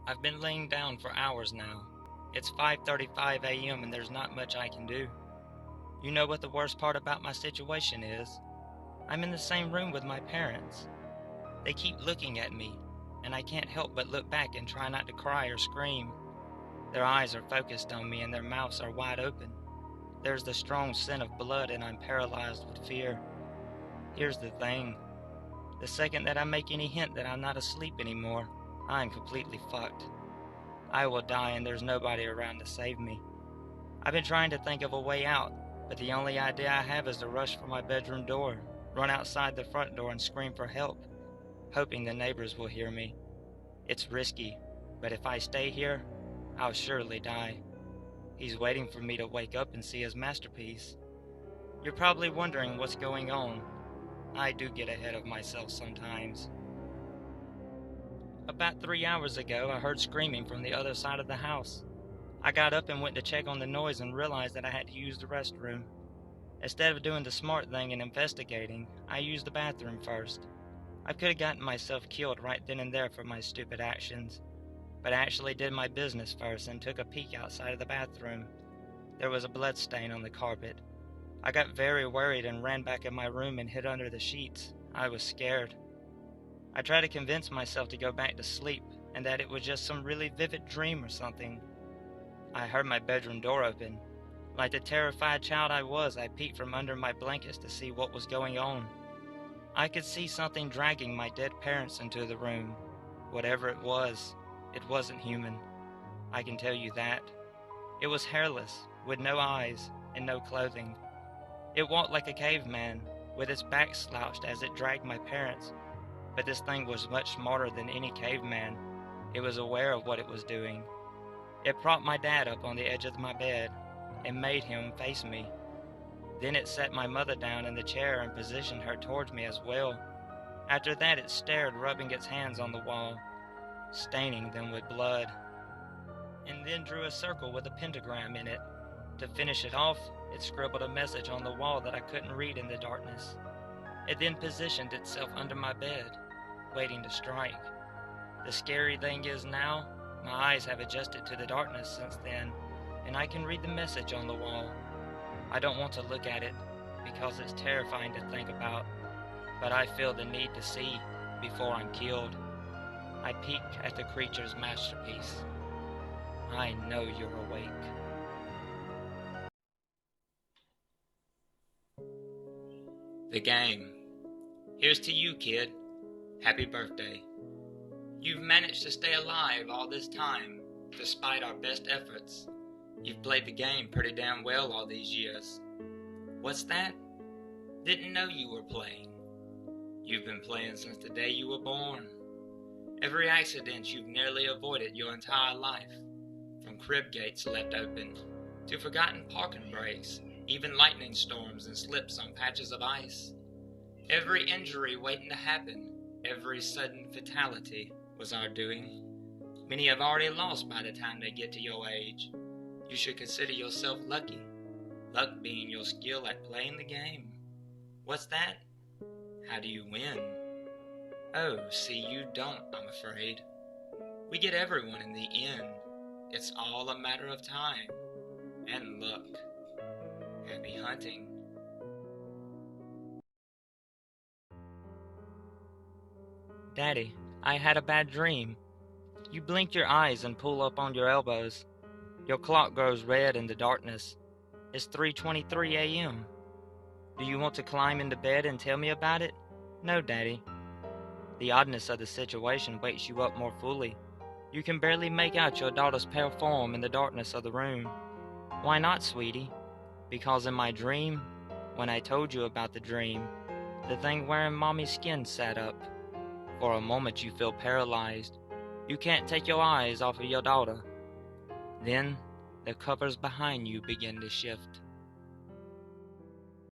I've been laying down for hours now. It's 5:35 a.m. and there's not much I can do. You know what the worst part about my situation is? I'm in the same room with my parents. They keep looking at me, and I can't help but look back and try not to cry or scream. Their eyes are focused on me and their mouths are wide open. There's the strong scent of blood and I'm paralyzed with fear. Here's the thing. The second that I make any hint that I'm not asleep anymore, I'm completely fucked. I will die and there's nobody around to save me. I've been trying to think of a way out, but the only idea I have is to rush for my bedroom door, run outside the front door and scream for help, hoping the neighbors will hear me. It's risky, but if I stay here, I'll surely die. He's waiting for me to wake up and see his masterpiece. You're probably wondering what's going on. I do get ahead of myself sometimes. About 3 hours ago, I heard screaming from the other side of the house. I got up and went to check on the noise and realized that I had to use the restroom. Instead of doing the smart thing and investigating, I used the bathroom first. I could have gotten myself killed right then and there for my stupid actions, but I actually did my business first and took a peek outside of the bathroom. There was a blood stain on the carpet. I got very worried and ran back in my room and hid under the sheets. I was scared. I tried to convince myself to go back to sleep and that it was just some really vivid dream or something. I heard my bedroom door open. Like the terrified child I was, I peeked from under my blankets to see what was going on. I could see something dragging my dead parents into the room. Whatever it wasn't human. I can tell you that. It was hairless, with no eyes, and no clothing. It walked like a caveman, with its back slouched as it dragged my parents. But this thing was much smarter than any caveman. It was aware of what it was doing. It propped my dad up on the edge of my bed and made him face me. Then it set my mother down in the chair and positioned her towards me as well. After that it stared, rubbing its hands on the wall, staining them with blood, and then drew a circle with a pentagram in it. To finish it off, it scribbled a message on the wall that I couldn't read in the darkness. It then positioned itself under my bed, waiting to strike. The scary thing is now, my eyes have adjusted to the darkness since then, and I can read the message on the wall. I don't want to look at it, because it's terrifying to think about, but I feel the need to see before I'm killed. I peek at the creature's masterpiece. I know you're awake. The game. Here's to you, kid. Happy birthday. You've managed to stay alive all this time, despite our best efforts. You've played the game pretty damn well all these years. What's that? Didn't know you were playing. You've been playing since the day you were born. Every accident you've nearly avoided your entire life, from crib gates left open, to forgotten parking brakes, even lightning storms and slips on patches of ice. Every injury waiting to happen, every sudden fatality was our doing. Many have already lost by the time they get to your age. You should consider yourself lucky, luck being your skill at playing the game. What's that? How do you win? Oh, see, you don't, I'm afraid. We get everyone in the end. It's all a matter of time and luck. Happy hunting. Daddy, I had a bad dream. You blink your eyes and pull up on your elbows. Your clock grows red in the darkness. It's 3:23 a.m. Do you want to climb into bed and tell me about it? No, Daddy. The oddness of the situation wakes you up more fully. You can barely make out your daughter's pale form in the darkness of the room. Why not, sweetie? Because in my dream, when I told you about the dream, the thing wearing mommy's skin sat up. For a moment you feel paralyzed. You can't take your eyes off of your daughter. Then, the covers behind you begin to shift.